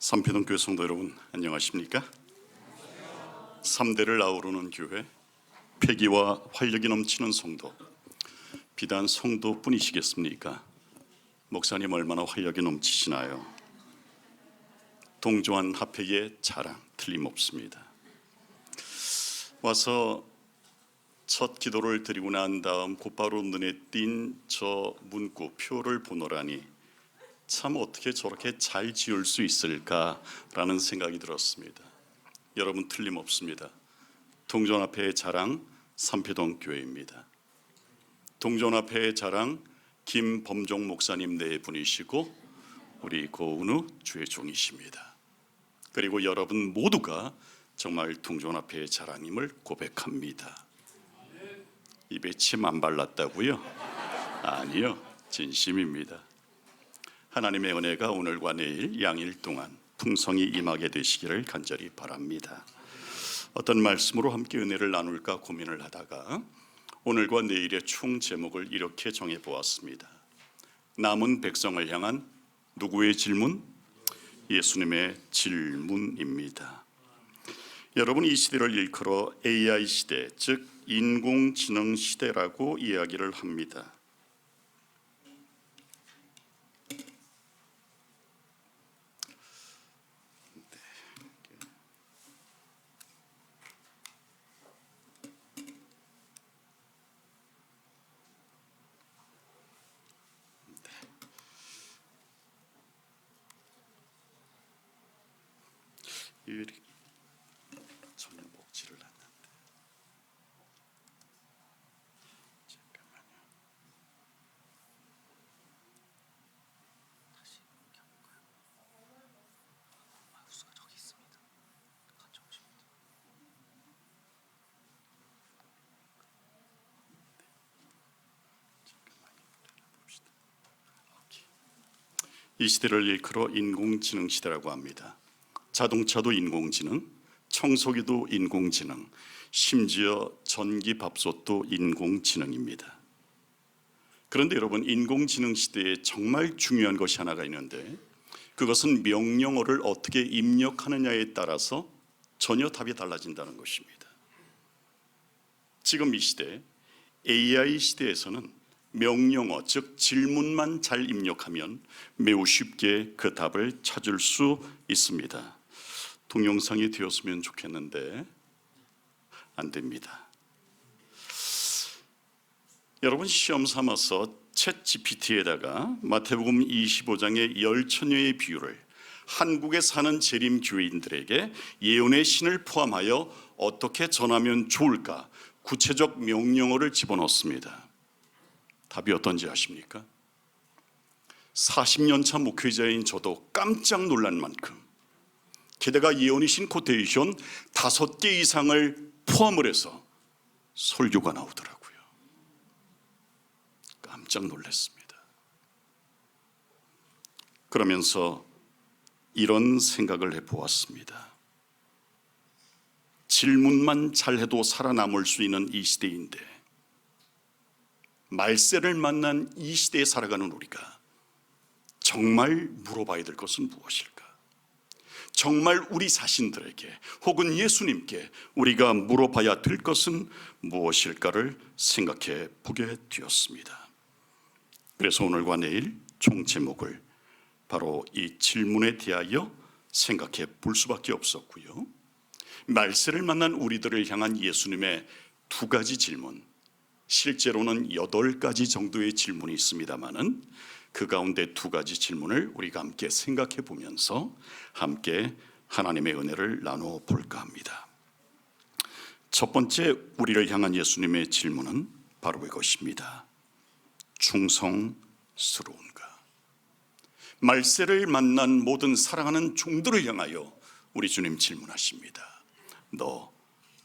삼패동교회 성도 여러분, 안녕하십니까? 3대를 아우르는 교회, 패기와 활력이 넘치는 성도, 비단 성도뿐이시겠습니까? 목사님 얼마나 활력이 넘치시나요? 동조한 합회의 자랑 틀림없습니다. 와서 첫 기도를 드리고 난 다음 곧바로 눈에 띈 저 문구 표를 보노라니 참 어떻게 저렇게 잘 지을 수 있을까라는 생각이 들었습니다. 여러분 틀림없습니다. 동전합회의 자랑 삼패동 교회입니다. 동전합회의 자랑 김범종 목사님 네 분이시고 우리 고은우 주의 종이십니다. 그리고 여러분 모두가 정말 동전합회의 자랑임을 고백합니다. 입에 침 안 발랐다고요? 아니요, 진심입니다. 하나님의 은혜가 오늘과 내일 양일 동안 풍성히 임하게 되시기를 간절히 바랍니다. 어떤 말씀으로 함께 은혜를 나눌까 고민을 하다가 오늘과 내일의 총 제목을 이렇게 정해 보았습니다. 남은 백성을 향한 누구의 질문? 예수님의 질문입니다. 여러분, 이 시대를 일컬어 AI 시대, 즉 인공지능 시대라고 이야기를 합니다. 전혀 먹지를 않는데 잠깐만요. 다시 켜볼까요? 마우스가 저기 있습니다. 가져오십니다. 잠깐만요. 봅시다. 이 시대를 일컬어 인공지능 시대라고 합니다. 자동차도 인공지능, 청소기도 인공지능, 심지어 전기밥솥도 인공지능입니다. 그런데 여러분, 인공지능 시대에 정말 중요한 것이 하나가 있는데 그것은 명령어를 어떻게 입력하느냐에 따라서 전혀 답이 달라진다는 것입니다. 지금 이 시대, AI 시대에서는 명령어, 즉 질문만 잘 입력하면 매우 쉽게 그 답을 찾을 수 있습니다. 동영상이 되었으면 좋겠는데 안 됩니다. 여러분, 시험 삼아서 챗 GPT에다가 마태복음 25장의 10처녀의 비유를 한국에 사는 재림 교인들에게 예언의 신을 포함하여 어떻게 전하면 좋을까 구체적 명령어를 집어넣습니다. 답이 어떤지 아십니까? 40년 차 목회자인 저도 깜짝 놀란 만큼, 게다가 예언이신 코테이션 5개 이상을 포함을 해서 설교가 나오더라고요. 깜짝 놀랐습니다. 그러면서 이런 생각을 해보았습니다. 질문만 잘해도 살아남을 수 있는 이 시대인데 말세를 만난 이 시대에 살아가는 우리가 정말 물어봐야 될 것은 무엇일까? 정말 우리 자신들에게 혹은 예수님께 우리가 물어봐야 될 것은 무엇일까를 생각해 보게 되었습니다. 그래서 오늘과 내일 총 제목을 바로 이 질문에 대하여 생각해 볼 수밖에 없었고요. 말세를 만난 우리들을 향한 예수님의 2가지 질문, 실제로는 8가지 정도의 질문이 있습니다마는 그 가운데 2가지 질문을 우리가 함께 생각해 보면서 함께 하나님의 은혜를 나누어 볼까 합니다. 첫 번째 우리를 향한 예수님의 질문은 바로 이것입니다. 충성스러운가? 말세를 만난 모든 사랑하는 종들을 향하여 우리 주님 질문하십니다. 너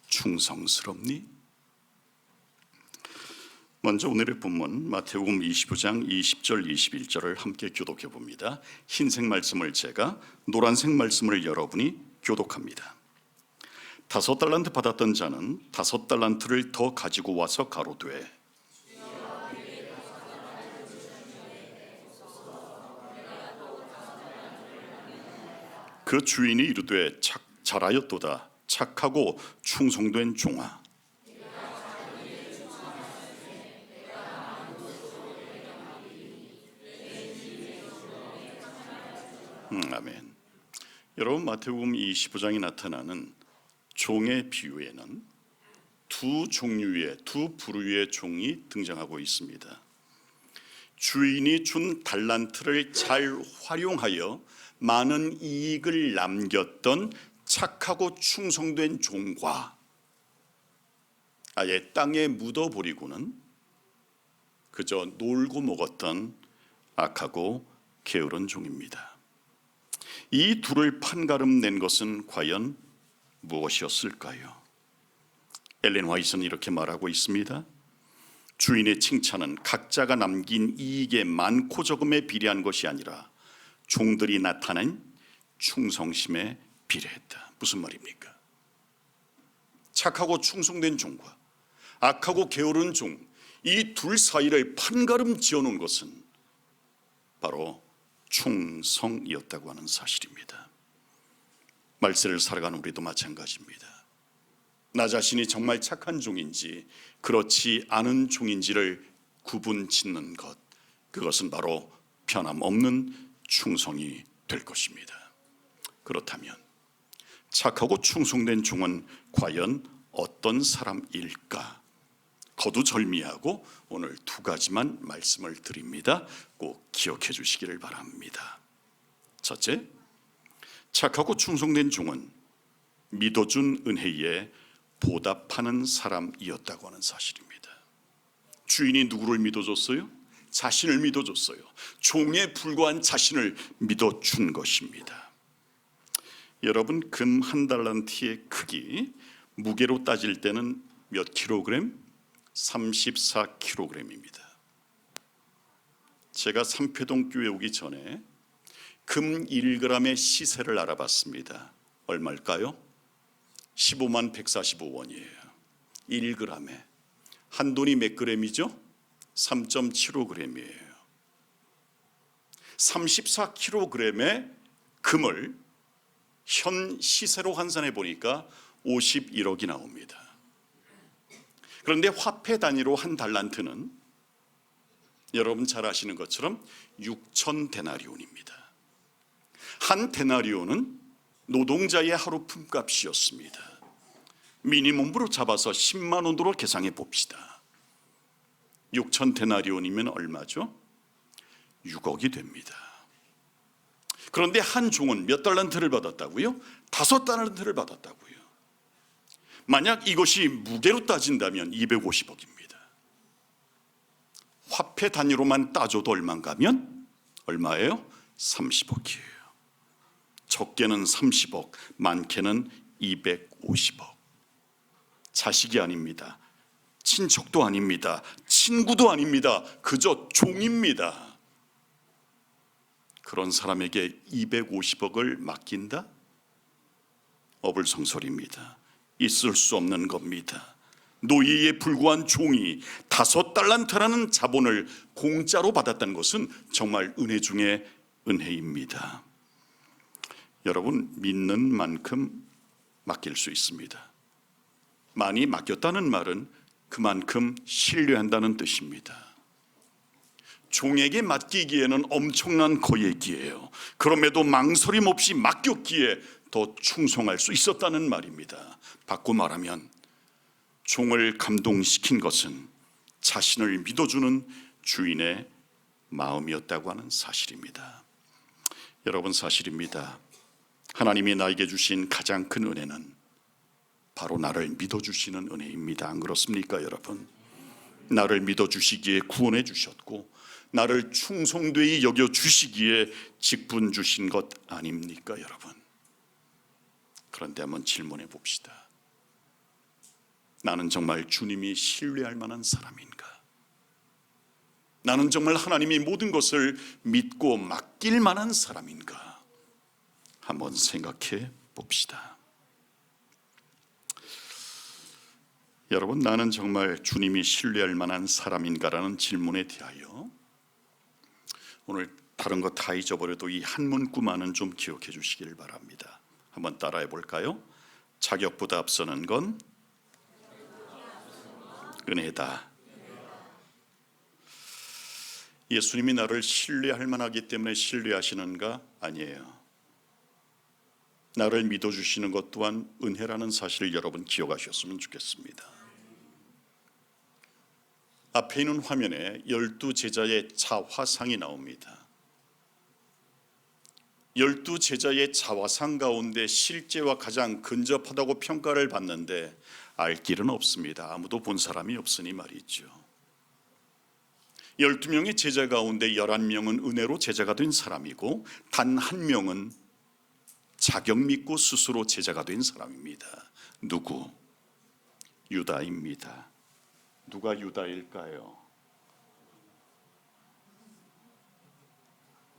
충성스럽니? 먼저 오늘의 본문 마태복음 25장 20절 21절을 함께 교독해 봅니다. 흰색 말씀을 제가, 노란색 말씀을 여러분이 교독합니다. 5달란트 받았던 자는 5달란트를 더 가지고 와서 가로되 그 주인이 이르되 잘하였도다. 착하고 충성된 종아. 아멘. 여러분, 마태복음 25장에 나타나는 종의 비유에는 두 종류의, 두 부류의 종이 등장하고 있습니다. 주인이 준 달란트를 잘 활용하여 많은 이익을 남겼던 착하고 충성된 종과 아예 땅에 묻어버리고는 그저 놀고 먹었던 악하고 게으른 종입니다. 이 둘을 판가름 낸 것은 과연 무엇이었을까요? 엘렌 화이트는 이렇게 말하고 있습니다. 주인의 칭찬은 각자가 남긴 이익의 많고 적음에 비례한 것이 아니라 종들이 나타낸 충성심에 비례했다. 무슨 말입니까? 착하고 충성된 종과 악하고 게으른 종, 이 둘 사이를 판가름 지어놓은 것은 바로 충성이었다고 하는 사실입니다. 말세를 살아가는 우리도 마찬가지입니다. 나 자신이 정말 착한 종인지 그렇지 않은 종인지를 구분 짓는 것, 그것은 바로 변함없는 충성이 될 것입니다. 그렇다면 착하고 충성된 종은 과연 어떤 사람일까? 거두절미하고 오늘 두 가지만 말씀을 드립니다. 꼭 기억해 주시기를 바랍니다. 첫째, 착하고 충성된 종은 믿어준 은혜에 보답하는 사람이었다고 하는 사실입니다. 주인이 누구를 믿어줬어요? 자신을 믿어줬어요. 종에 불과한 자신을 믿어준 것입니다. 여러분, 금 한 달란트의 크기, 무게로 따질 때는 몇 킬로그램? 34kg입니다. 제가 삼표동 교회 오기 전에 금 1g의 시세를 알아봤습니다. 얼마일까요? 15만 145원이에요. 1g에. 한돈이 몇 g이죠? 3.75g이에요. 34kg의 금을 현 시세로 환산해 보니까 51억이 나옵니다. 그런데 화폐 단위로 한 달란트는 여러분 잘 아시는 것처럼 6,000데나리온입니다. 한 데나리온은 노동자의 하루 품값이었습니다. 미니멈으로 잡아서 10만 원으로 계산해 봅시다. 6,000데나리온이면 얼마죠? 6억이 됩니다. 그런데 한 종은 몇 달란트를 받았다고요? 5달란트를 받았다고요. 만약 이것이 무게로 따진다면 250억입니다. 화폐 단위로만 따져도 얼마인가면 얼마예요? 30억이에요. 적게는 30억, 많게는 250억. 자식이 아닙니다. 친척도 아닙니다. 친구도 아닙니다. 그저 종입니다. 그런 사람에게 250억을 맡긴다? 어불성설입니다. 있을 수 없는 겁니다. 노예에 불과한 종이 5달란트라는 자본을 공짜로 받았다는 것은 정말 은혜 중에 은혜입니다. 여러분, 믿는 만큼 맡길 수 있습니다. 많이 맡겼다는 말은 그만큼 신뢰한다는 뜻입니다. 종에게 맡기기에는 엄청난 거액이에요. 그럼에도 망설임 없이 맡겼기에 더 충성할 수 있었다는 말입니다. 바꿔 말하면 종을 감동시킨 것은 자신을 믿어주는 주인의 마음이었다고 하는 사실입니다. 여러분, 사실입니다. 하나님이 나에게 주신 가장 큰 은혜는 바로 나를 믿어주시는 은혜입니다. 안 그렇습니까, 여러분? 나를 믿어주시기에 구원해 주셨고 나를 충성되이 여겨주시기에 직분 주신 것 아닙니까, 여러분? 그런데 한번 질문해 봅시다. 나는 정말 주님이 신뢰할 만한 사람인가? 나는 정말 하나님이 모든 것을 믿고 맡길 만한 사람인가? 한번 생각해 봅시다. 여러분, 나는 정말 주님이 신뢰할 만한 사람인가라는 질문에 대하여 오늘 다른 거 다 잊어버려도 이 한 문구만은 좀 기억해 주시길 바랍니다. 한번 따라해 볼까요? 자격보다 앞서는 건 은혜다. 예수님이 나를 신뢰할 만하기 때문에 신뢰하시는가? 아니에요. 나를 믿어주시는 것 또한 은혜라는 사실을 여러분 기억하셨으면 좋겠습니다. 앞에 있는 화면에 12제자의 자화상이 나옵니다. 12제자의 자화상 가운데 실제와 가장 근접하다고 평가를 받는데 알 길은 없습니다. 아무도 본 사람이 없으니 말이죠. 12명의 제자 가운데 11명은 은혜로 제자가 된 사람이고 단 한 명은 자격 믿고 스스로 제자가 된 사람입니다. 누구? 유다입니다. 누가 유다일까요?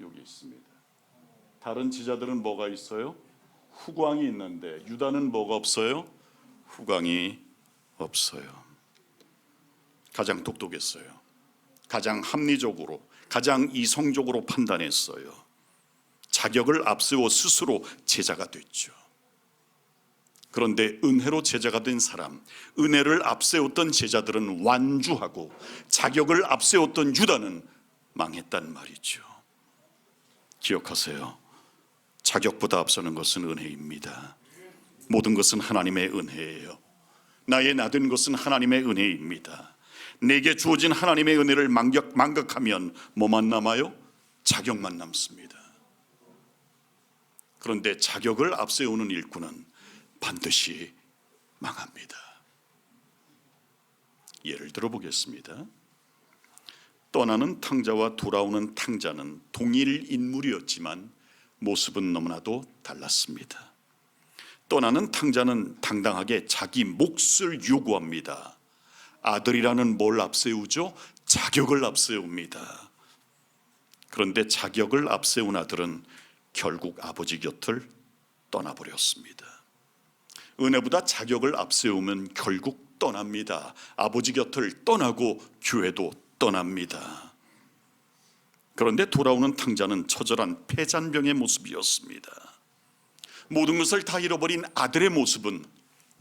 여기 있습니다. 다른 제자들은 뭐가 있어요? 후광이 있는데 유다는 뭐가 없어요? 후광이 없어요. 가장 똑똑했어요. 가장 합리적으로, 가장 이성적으로 판단했어요. 자격을 앞세워 스스로 제자가 됐죠. 그런데 은혜로 제자가 된 사람, 은혜를 앞세웠던 제자들은 완주하고 자격을 앞세웠던 유다는 망했단 말이죠. 기억하세요. 자격보다 앞서는 것은 은혜입니다. 모든 것은 하나님의 은혜예요. 나의 나된 것은 하나님의 은혜입니다. 내게 주어진 하나님의 은혜를 망각하면 뭐만 남아요? 자격만 남습니다. 그런데 자격을 앞세우는 일꾼은 반드시 망합니다. 예를 들어 보겠습니다. 떠나는 탕자와 돌아오는 탕자는 동일 인물이었지만 모습은 너무나도 달랐습니다. 떠나는 탕자는 당당하게 자기 몫을 요구합니다. 아들이라는 뭘 앞세우죠? 자격을 앞세웁니다. 그런데 자격을 앞세운 아들은 결국 아버지 곁을 떠나버렸습니다. 은혜보다 자격을 앞세우면 결국 떠납니다. 아버지 곁을 떠나고 교회도 떠납니다. 그런데 돌아오는 탕자는 처절한 폐잔병의 모습이었습니다. 모든 것을 다 잃어버린 아들의 모습은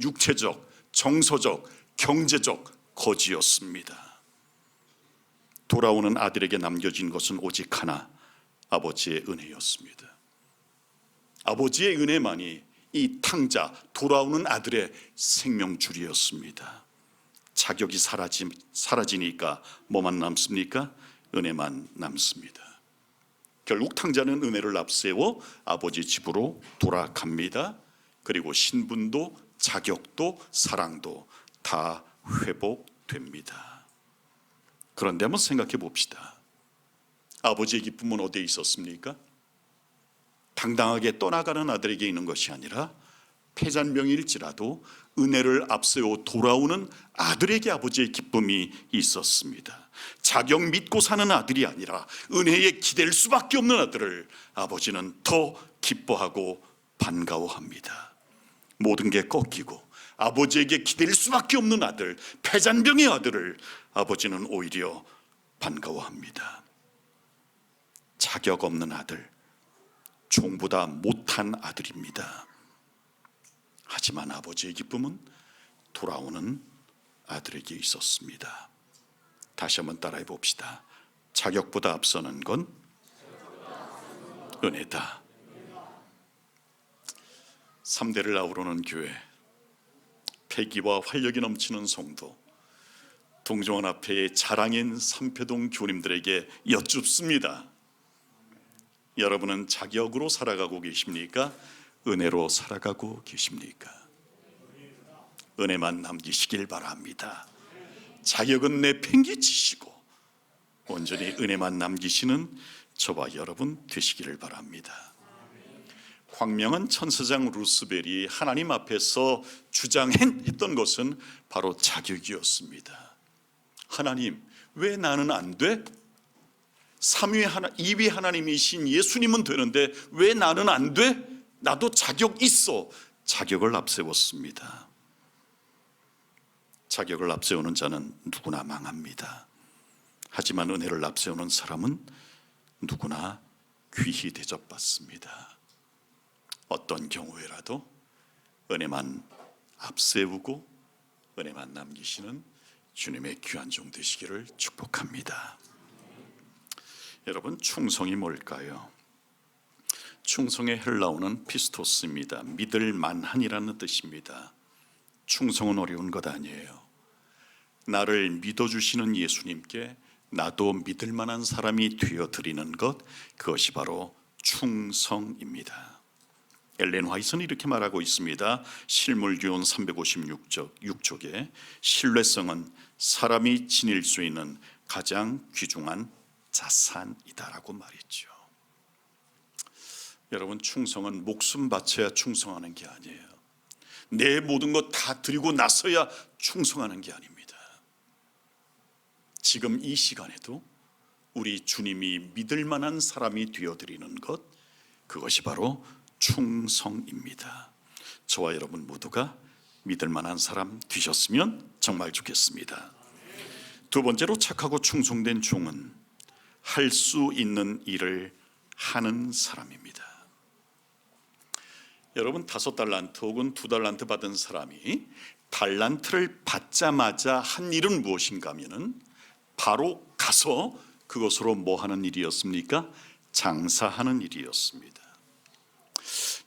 육체적, 정서적, 경제적 거지였습니다. 돌아오는 아들에게 남겨진 것은 오직 하나, 아버지의 은혜였습니다. 아버지의 은혜만이 이 탕자, 돌아오는 아들의 생명줄이었습니다. 자격이 사라지니까 뭐만 남습니까? 은혜만 남습니다. 결국 탕자는 은혜를 앞세워 아버지 집으로 돌아갑니다. 그리고 신분도 자격도 사랑도 다 회복됩니다. 그런데 한번 생각해 봅시다. 아버지의 기쁨은 어디에 있었습니까? 당당하게 떠나가는 아들에게 있는 것이 아니라 폐잔병일지라도 은혜를 앞세워 돌아오는 아들에게 아버지의 기쁨이 있었습니다. 자격 믿고 사는 아들이 아니라 은혜에 기댈 수밖에 없는 아들을 아버지는 더 기뻐하고 반가워합니다. 모든 게 꺾이고 아버지에게 기댈 수밖에 없는 아들, 폐잔병의 아들을 아버지는 오히려 반가워합니다. 자격 없는 아들, 종보다 못한 아들입니다. 하지만 아버지의 기쁨은 돌아오는 아들에게 있었습니다. 다시 한번 따라해 봅시다. 자격보다 앞서는 건 은혜다. 3대를 아우르는 교회, 패기와 활력이 넘치는 성도, 동정원 앞에 자랑인 삼표동 교님들에게 여쭙습니다. 여러분은 자격으로 살아가고 계십니까? 은혜로 살아가고 계십니까? 은혜만 남기시길 바랍니다. 자격은 내팽개치시고 온전히 은혜만 남기시는 저와 여러분 되시기를 바랍니다. 광명한 천사장 루스벨이 하나님 앞에서 주장했던 것은 바로 자격이었습니다. 하나님, 왜 나는 안 돼? 2위 하나님이신 예수님은 되는데 왜 나는 안 돼? 나도 자격 있어. 자격을 앞세웠습니다. 자격을 앞세우는 자는 누구나 망합니다. 하지만 은혜를 앞세우는 사람은 누구나 귀히 대접받습니다. 어떤 경우에라도 은혜만 앞세우고 은혜만 남기시는 주님의 귀한 종 되시기를 축복합니다. 여러분, 충성이 뭘까요? 충성의 헬라어는 피스토스입니다. 믿을 만한이라는 뜻입니다. 충성은 어려운 것 아니에요. 나를 믿어주시는 예수님께 나도 믿을 만한 사람이 되어드리는 것, 그것이 바로 충성입니다. 엘렌 화이트는 이렇게 말하고 있습니다. 실물교훈 356쪽에 신뢰성은 사람이 지닐 수 있는 가장 귀중한 자산이다라고 말했죠. 여러분, 충성은 목숨 바쳐야 충성하는 게 아니에요. 내 모든 것 다 드리고 나서야 충성하는 게 아닙니다. 지금 이 시간에도 우리 주님이 믿을 만한 사람이 되어드리는 것, 그것이 바로 충성입니다. 저와 여러분 모두가 믿을 만한 사람 되셨으면 정말 좋겠습니다. 두 번째로, 착하고 충성된 종은 할 수 있는 일을 하는 사람입니다. 여러분, 5달란트 혹은 2달란트 받은 사람이 달란트를 받자마자 한 일은 무엇인가 하면은 바로 가서 그것으로 뭐 하는 일이었습니까? 장사하는 일이었습니다.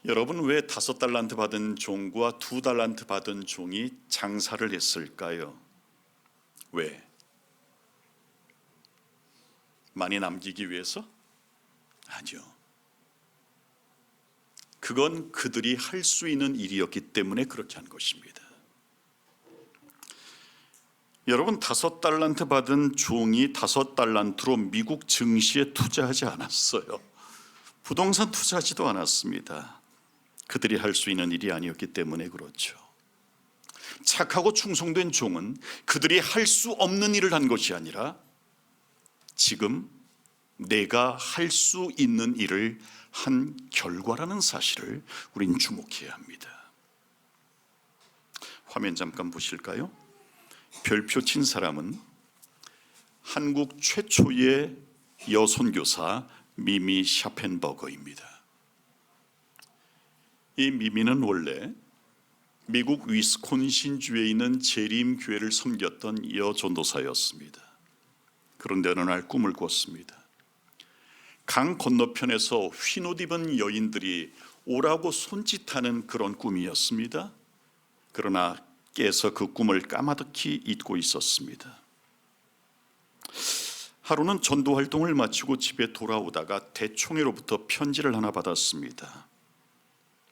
여러분, 왜 5달란트 받은 종과 2달란트 받은 종이 장사를 했을까요? 왜? 많이 남기기 위해서? 아니요. 그건 그들이 할 수 있는 일이었기 때문에 그렇게 한 것입니다. 여러분, 5달란트 받은 종이 5달란트로 미국 증시에 투자하지 않았어요. 부동산 투자하지도 않았습니다. 그들이 할 수 있는 일이 아니었기 때문에 그렇죠. 착하고 충성된 종은 그들이 할 수 없는 일을 한 것이 아니라 지금 내가 할 수 있는 일을 한 결과라는 사실을 우린 주목해야 합니다. 화면 잠깐 보실까요? 별표 친 사람은 한국 최초의 여선교사 미미 샤펜버거입니다. 이 미미는 원래 미국 위스콘신주에 있는 재림 교회를 섬겼던 여전도사였습니다. 그런데 어느 날 꿈을 꿨습니다. 강 건너편에서 흰옷 입은 여인들이 오라고 손짓하는 그런 꿈이었습니다. 그러나 깨서 그 꿈을 까마득히 잊고 있었습니다. 하루는 전도 활동을 마치고 집에 돌아오다가 대총회로부터 편지를 하나 받았습니다.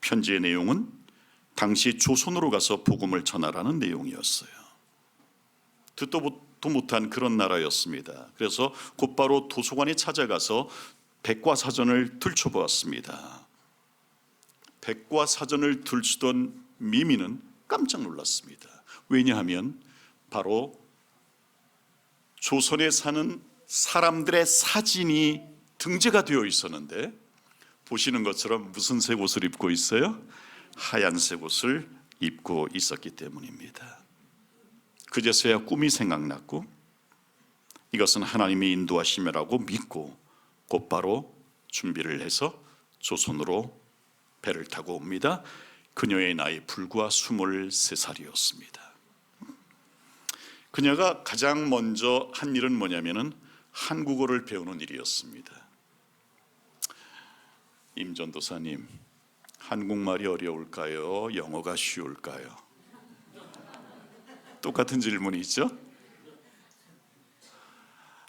편지의 내용은 당시 조선으로 가서 복음을 전하라는 내용이었어요. 듣도 못한 그런 나라였습니다. 그래서 곧바로 도서관에 찾아가서 백과사전을 들춰보았습니다. 백과사전을 들추던 미미는 깜짝 놀랐습니다. 왜냐하면 바로 조선에 사는 사람들의 사진이 등재가 되어 있었는데, 보시는 것처럼 무슨 색 옷을 입고 있어요? 하얀색 옷을 입고 있었기 때문입니다. 그제서야 꿈이 생각났고 이것은 하나님의 인도하심이라고 믿고 곧바로 준비를 해서 조선으로 배를 타고 옵니다. 그녀의 나이 불과 23살이었습니다. 그녀가 가장 먼저 한 일은 뭐냐면은 한국어를 배우는 일이었습니다. 임 전도사님, 한국말이 어려울까요? 영어가 쉬울까요? 똑같은 질문이죠.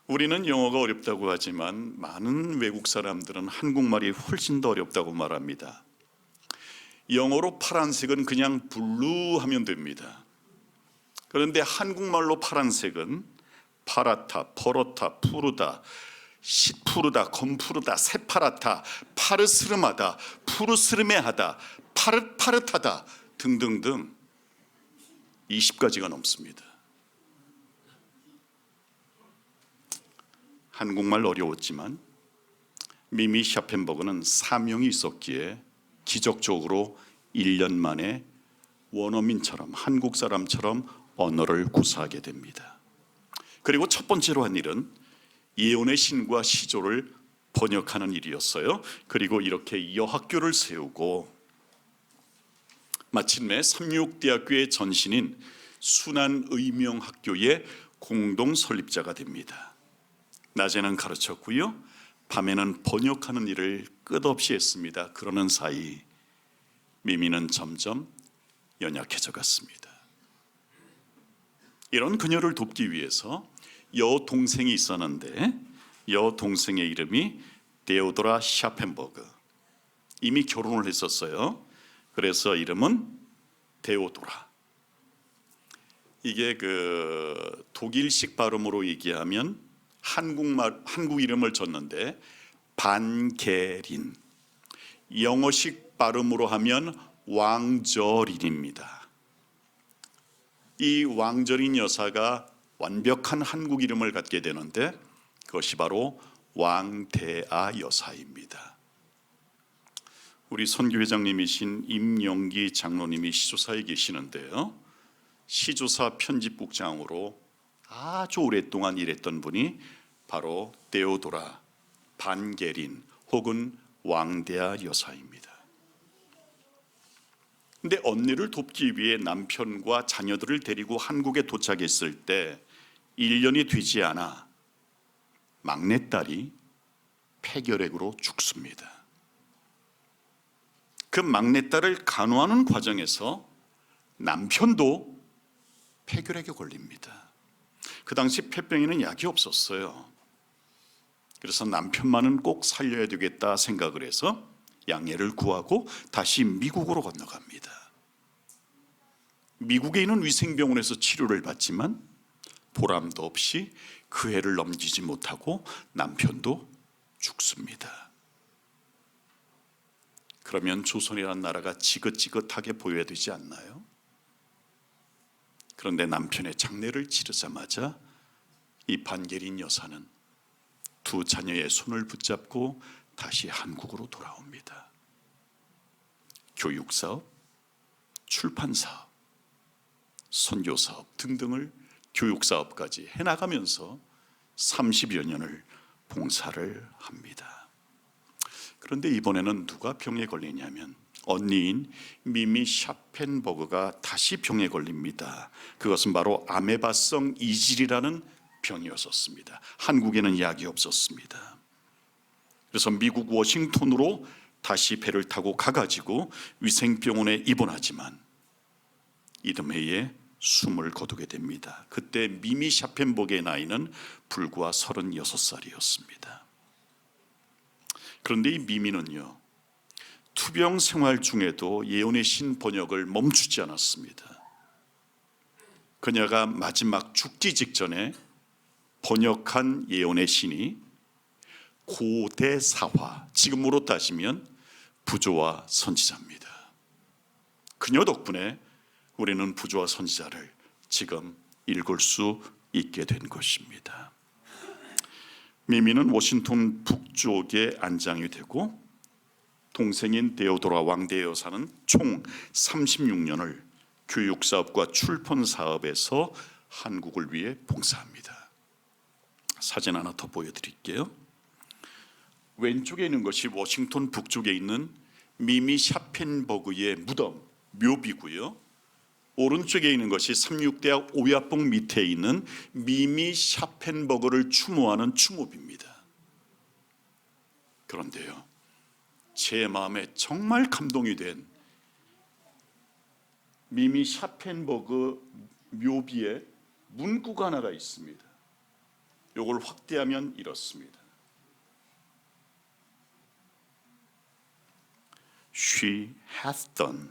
우리는 영어가 어렵다고 하지만 많은 외국 사람들은 한국말이 훨씬 더 어렵다고 말합니다. 영어로 파란색은 그냥 블루 하면 됩니다. 그런데 한국말로 파란색은 파랗다, 퍼렇다, 푸르다, 시푸르다, 검푸르다, 새파랗다, 파르스름하다, 푸르스름해하다, 파릇파릇하다 등등등 20가지가 넘습니다. 한국말 어려웠지만 미미 샤펜버그는 사명이 있었기에 기적적으로 1년 만에 원어민처럼, 한국 사람처럼 언어를 구사하게 됩니다. 그리고 첫 번째로 한 일은 예언의 신과 시조를 번역하는 일이었어요. 그리고 이렇게 여학교를 세우고 마침내 삼육대학교의 전신인 순환의명학교의 공동 설립자가 됩니다. 낮에는 가르쳤고요, 밤에는 번역하는 일을 끝없이 했습니다. 그러는 사이 미미는 점점 연약해져 갔습니다. 이런 그녀를 돕기 위해서 여동생이 있었는데, 여동생의 이름이 데오도라 샤펜버그. 이미 결혼을 했었어요. 그래서 이름은 데오도라. 이게 그 독일식 발음으로 얘기하면 한국 이름을 줬는데 반게린, 영어식 발음으로 하면 왕저린입니다. 이 왕저린 여사가 완벽한 한국 이름을 갖게 되는데 그것이 바로 왕대아 여사입니다. 우리 선교회장님이신 임영기 장로님이 시조사에 계시는데요, 시조사 편집국장으로 아주 오랫동안 일했던 분이 바로 데오도라 반게린 혹은 왕대아 여사입니다. 근데 언니를 돕기 위해 남편과 자녀들을 데리고 한국에 도착했을 때 1년이 되지 않아 막내딸이 폐결핵으로 죽습니다. 그 막내딸을 간호하는 과정에서 남편도 폐결핵에 걸립니다. 그 당시 폐병에는 약이 없었어요. 그래서 남편만은 꼭 살려야 되겠다 생각을 해서 양해를 구하고 다시 미국으로 건너갑니다. 미국에 있는 위생병원에서 치료를 받지만 보람도 없이 그 해를 넘기지 못하고 남편도 죽습니다. 그러면 조선이라는 나라가 지긋지긋하게 보여야 되지 않나요? 그런데 남편의 장례를 치르자마자 이 반게린 여사는 두 자녀의 손을 붙잡고 다시 한국으로 돌아옵니다. 교육사업, 출판사업, 선교사업 등등을 교육사업까지 해나가면서 30여 년을 봉사를 합니다. 그런데 이번에는 누가 병에 걸리냐면 언니인 미미 샤펜버그가 다시 병에 걸립니다. 그것은 바로 아메바성 이질이라는 병이었습니다. 한국에는 약이 없었습니다. 그래서 미국 워싱턴으로 다시 배를 타고 가가지고 위생병원에 입원하지만 이듬해에 숨을 거두게 됩니다. 그때 미미 샤펜버그의 나이는 불과 36살이었습니다. 그런데 이 미미는요, 투병 생활 중에도 예언의 신 번역을 멈추지 않았습니다. 그녀가 마지막 죽기 직전에 번역한 예언의 신이 고대사화, 지금으로 따지면 부조와 선지자입니다. 그녀 덕분에 우리는 부조와 선지자를 지금 읽을 수 있게 된 것입니다. 미미는 워싱턴 북쪽에 안장이 되고 동생인 데오도라 왕대 여사는 총 36년을 교육사업과 출판사업에서 한국을 위해 봉사합니다. 사진 하나 더 보여드릴게요. 왼쪽에 있는 것이 워싱턴 북쪽에 있는 미미 샤펜버그의 무덤, 묘비고요. 오른쪽에 있는 것이 삼육대학 오야봉 밑에 있는 미미 샤펜버그를 추모하는 추모비입니다. 그런데요, 제 마음에 정말 감동이 된 미미 샤펜버그 묘비에 문구가 하나가 있습니다. 이걸 확대하면 이렇습니다. She has done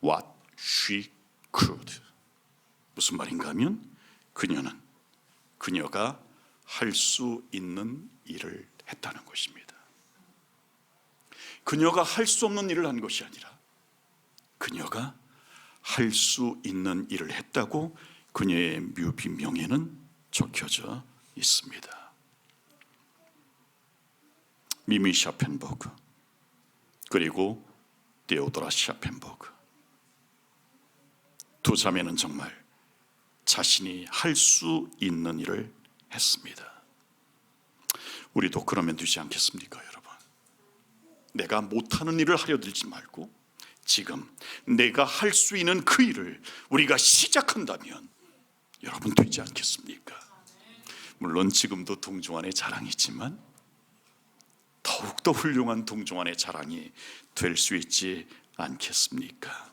what she could. 무슨 말인가 하면 그녀가 할 수 있는 일을 했다는 것입니다. 그녀가 할 수 없는 일을 한 것이 아니라 그녀가 할 수 있는 일을 했다고 그녀의 묘비 명예는 적혀져 있습니다. 미미 샤펜버그 그리고 데오도라 샤펜버그, 두 자매는 정말 자신이 할 수 있는 일을 했습니다. 우리도 그러면 되지 않겠습니까, 여러분? 내가 못하는 일을 하려 들지 말고 지금 내가 할 수 있는 그 일을 우리가 시작한다면 여러분 되지 않겠습니까? 물론 지금도 동정안의 자랑이지만 더욱더 훌륭한 동정안의 자랑이 될 수 있지 않겠습니까?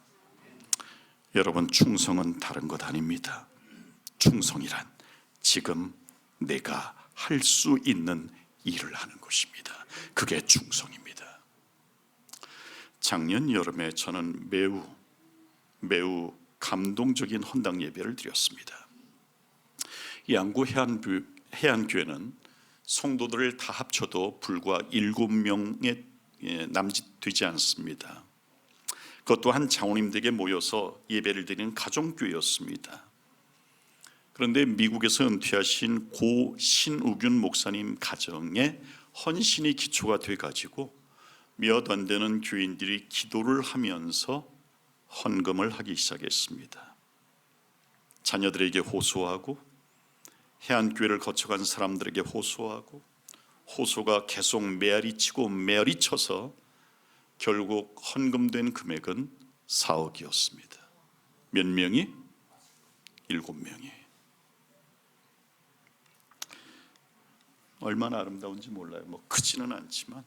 여러분, 충성은 다른 것 아닙니다. 충성이란 지금 내가 할 수 있는 일을 하는 것입니다. 그게 충성입니다. 작년 여름에 저는 매우 감동적인 헌당 예배를 드렸습니다. 양구 해안교회는 성도들을 다 합쳐도 불과 7명에 남짓되지 않습니다. 그것도 한 장로님들에게 모여서 예배를 드리는 가정교회였습니다. 그런데 미국에서 은퇴하신 고 신우균 목사님 가정에 헌신이 기초가 돼가지고 몇 안 되는 교인들이 기도를 하면서 헌금을 하기 시작했습니다. 자녀들에게 호소하고 해안교회를 거쳐간 사람들에게 호소하고 호소가 계속 메아리치고 메아리쳐서 결국 헌금된 금액은 4억이었습니다. 몇 명이? 7명이. 얼마나 아름다운지 몰라요. 뭐 크지는 않지만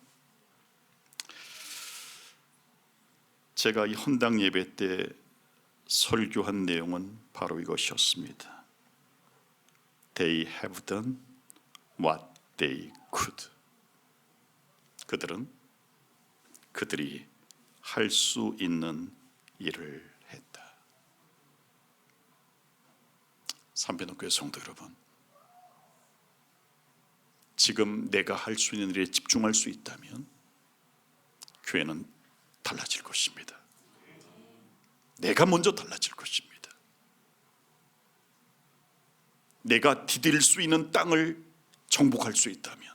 제가 이 헌당 예배 때 설교한 내용은 바로 이것이었습니다. They have done what they could. 그들이 할 수 있는 일을 했다. 삼변호교회 성도 여러분, 지금 내가 할 수 있는 일에 집중할 수 있다면 교회는 달라질 것입니다. 내가 먼저 달라질 것입니다. 내가 디딜 수 있는 땅을 정복할 수 있다면,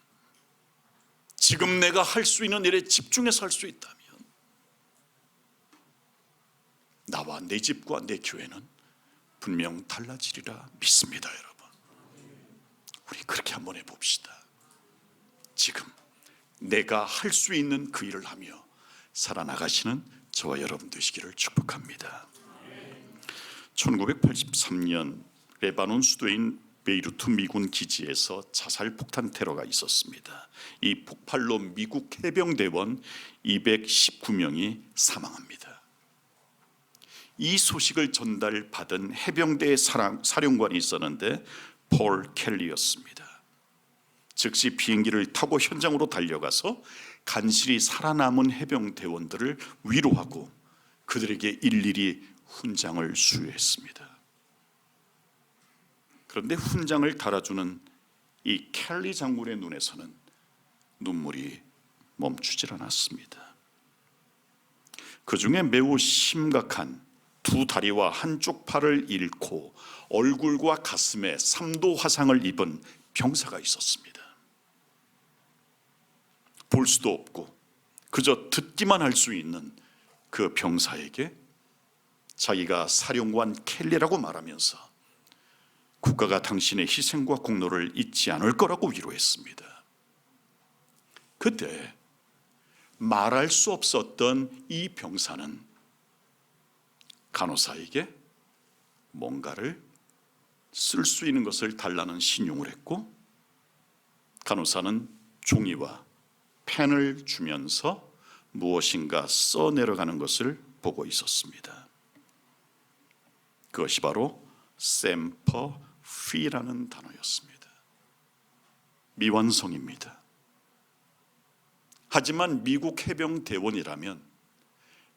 지금 내가 할 수 있는 일에 집중해서 할 수 있다면 나와 내 집과 내 교회는 분명 달라지리라 믿습니다. 여러분, 우리 그렇게 한번 해봅시다. 지금 내가 할 수 있는 그 일을 하며 살아나가시는 저와 여러분 되시기를 축복합니다. 1983년 레바논 수도인 베이루트 미군 기지에서 자살 폭탄 테러가 있었습니다. 이 폭발로 미국 해병대원 219명이 사망합니다. 이 소식을 전달받은 해병대의 사령관이 있었는데 폴 켈리였습니다. 즉시 비행기를 타고 현장으로 달려가서 간신히 살아남은 해병대원들을 위로하고 그들에게 일일이 훈장을 수여했습니다. 그런데 훈장을 달아주는 이 켈리 장군의 눈에서는 눈물이 멈추질 않았습니다. 그 중에 매우 심각한 두 다리와 한쪽 팔을 잃고 얼굴과 가슴에 3도 화상을 입은 병사가 있었습니다. 볼 수도 없고 그저 듣기만 할 수 있는 그 병사에게 자기가 사령관 켈리라고 말하면서 국가가 당신의 희생과 공로를 잊지 않을 거라고 위로했습니다. 그때 말할 수 없었던 이 병사는 간호사에게 뭔가를 쓸 수 있는 것을 달라는 신용을 했고, 간호사는 종이와 펜을 주면서 무엇인가 써내려가는 것을 보고 있었습니다. 그것이 바로 셈퍼피라는 단어였습니다. 미완성입니다. 하지만 미국 해병대원이라면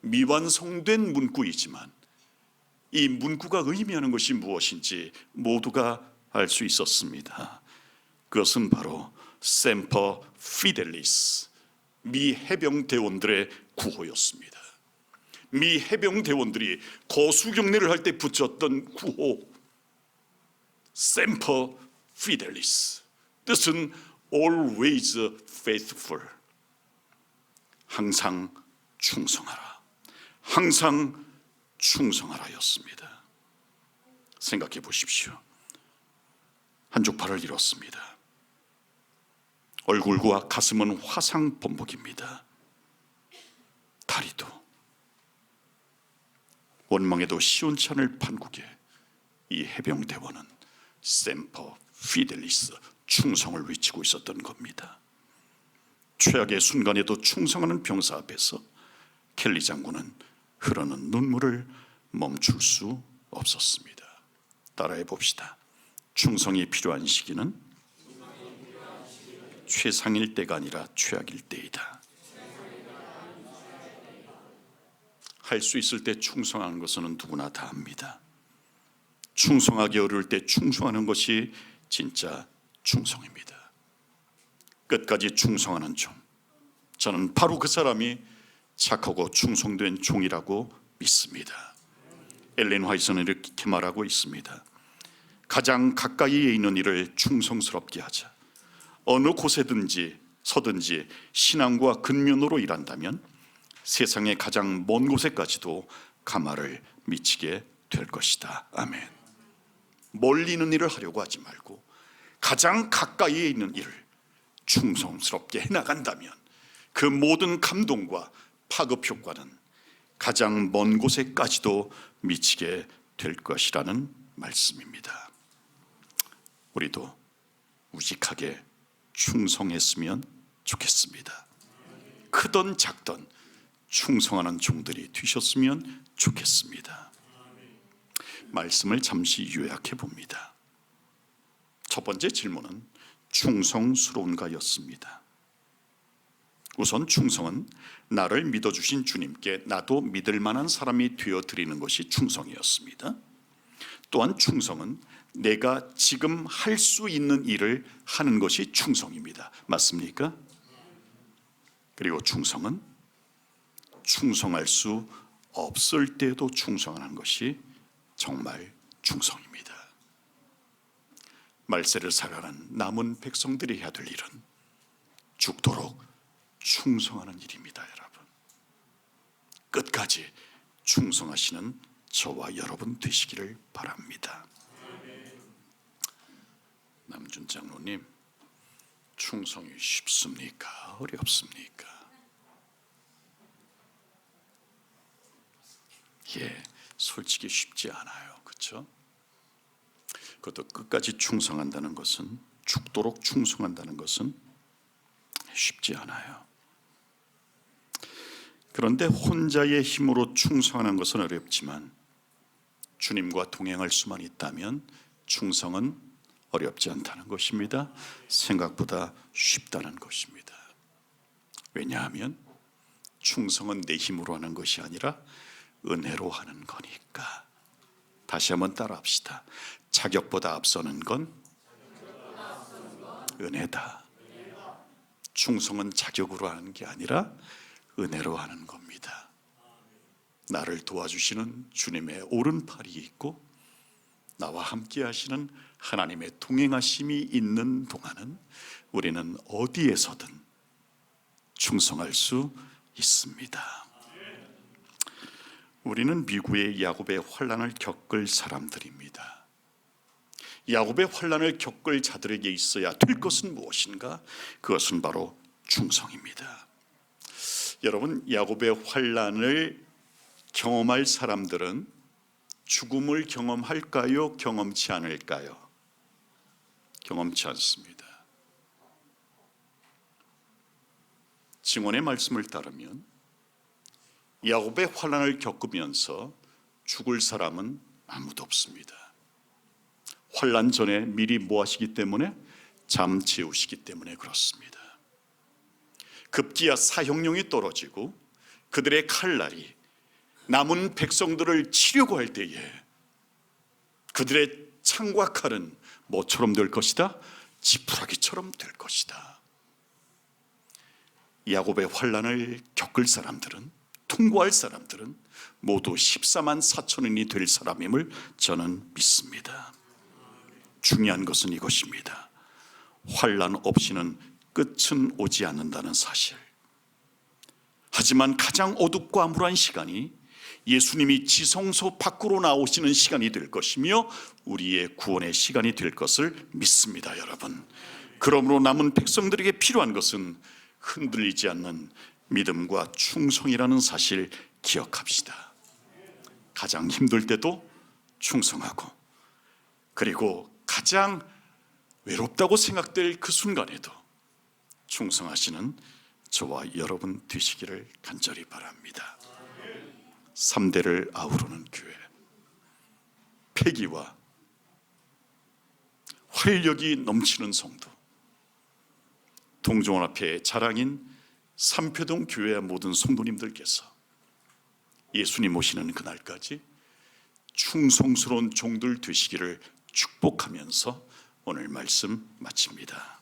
미완성된 문구이지만 이 문구가 의미하는 것이 무엇인지 모두가 알 수 있었습니다. 그것은 바로 셈퍼 피델리스, 미 해병대원들의 구호였습니다. 미 해병대원들이 거수경례를 할 때 붙였던 구호, 셈퍼 피델리스, 뜻은 always faithful, 항상 충성하라, 항상 충성하라였습니다. 생각해 보십시오. 한쪽 팔을 잃었습니다. 얼굴과 가슴은 화상 범벅입니다. 다리도. 원망에도 시원치 않을 판국에 이 해병대원은 셈퍼 피델리스, 충성을 외치고 있었던 겁니다. 최악의 순간에도 충성하는 병사 앞에서 켈리 장군은 흐르는 눈물을 멈출 수 없었습니다. 따라해 봅시다. 충성이 필요한 시기는 최상일 때가 아니라 최악일 때이다. 할 수 있을 때 충성하는 것은 누구나 다 합니다. 충성하기 어려울 때 충성하는 것이 진짜 충성입니다. 끝까지 충성하는 종, 저는 바로 그 사람이 착하고 충성된 종이라고 믿습니다. 엘렌 화이트는 이렇게 말하고 있습니다. 가장 가까이에 있는 일을 충성스럽게 하자. 어느 곳에든지 서든지 신앙과 근면으로 일한다면 세상의 가장 먼 곳에까지도 가마를 미치게 될 것이다. 아멘. 멀리 있는 일을 하려고 하지 말고 가장 가까이에 있는 일을 충성스럽게 해나간다면 그 모든 감동과 파급 효과는 가장 먼 곳에까지도 미치게 될 것이라는 말씀입니다. 우리도 우직하게 충성했으면 좋겠습니다. 크던 작던 충성하는 종들이 되셨으면 좋겠습니다. 말씀을 잠시 요약해 봅니다. 첫 번째 질문은 충성스러운가였습니다. 우선 충성은 나를 믿어주신 주님께 나도 믿을 만한 사람이 되어드리는 것이 충성이었습니다. 또한 충성은 내가 지금 할 수 있는 일을 하는 것이 충성입니다. 맞습니까? 그리고 충성은 충성할 수 없을 때도 충성하는 것이 정말 충성입니다. 말세를 살아가는 남은 백성들이 해야 될 일은 죽도록 충성하는 일입니다. 여러분, 끝까지 충성하시는 저와 여러분 되시기를 바랍니다. 남준 장로님, 충성이 쉽습니까? 어렵습니까? 솔직히 쉽지 않아요. 그렇죠? 그것도 끝까지 충성한다는 것은, 죽도록 충성한다는 것은 쉽지 않아요. 그런데 혼자의 힘으로 충성하는 것은 어렵지만 주님과 동행할 수만 있다면 충성은 어렵지 않다는 것입니다. 생각보다 쉽다는 것입니다. 왜냐하면 충성은 내 힘으로 하는 것이 아니라 은혜로 하는 거니까. 다시 한번 따라합시다. 자격보다 앞서는 건 은혜다. 충성은 자격으로 하는 게 아니라 은혜로 하는 겁니다. 나를 도와주시는 주님의 오른팔이 있고 나와 함께 하시는 하나님의 동행하심이 있는 동안은 우리는 어디에서든 충성할 수 있습니다. 우리는 미국의 야곱의 환난을 겪을 사람들입니다. 야곱의 환난을 겪을 자들에게 있어야 될 것은 무엇인가? 그것은 바로 충성입니다. 여러분, 야곱의 환난을 경험할 사람들은 죽음을 경험할까요? 경험치 않을까요? 경험치 않습니다. 증언의 말씀을 따르면 야곱의 환난을 겪으면서 죽을 사람은 아무도 없습니다. 환난 전에 미리 뭐 하시기 때문에? 잠재우시기 때문에 그렇습니다. 급기야 사형령이 떨어지고 그들의 칼날이 남은 백성들을 치려고 할 때에 그들의 창과 칼은 뭐처럼 될 것이다? 지푸라기처럼 될 것이다. 야곱의 환난을 겪을 사람들은, 통과할 사람들은 모두 14만 4천인이 될 사람임을 저는 믿습니다. 중요한 것은 이것입니다. 환난 없이는 끝은 오지 않는다는 사실. 하지만 가장 어둡고 암울한 시간이 예수님이 지성소 밖으로 나오시는 시간이 될 것이며 우리의 구원의 시간이 될 것을 믿습니다. 여러분, 그러므로 남은 백성들에게 필요한 것은 흔들리지 않는 믿음과 충성이라는 사실 기억합시다. 가장 힘들 때도 충성하고, 그리고 가장 외롭다고 생각될 그 순간에도 충성하시는 저와 여러분 되시기를 간절히 바랍니다. 3대를 아우르는 교회, 패기와 활력이 넘치는 성도, 동종원앞의 자랑인 삼표동 교회의 모든 성도님들께서 예수님 오시는 그날까지 충성스러운 종들 되시기를 축복하면서 오늘 말씀 마칩니다.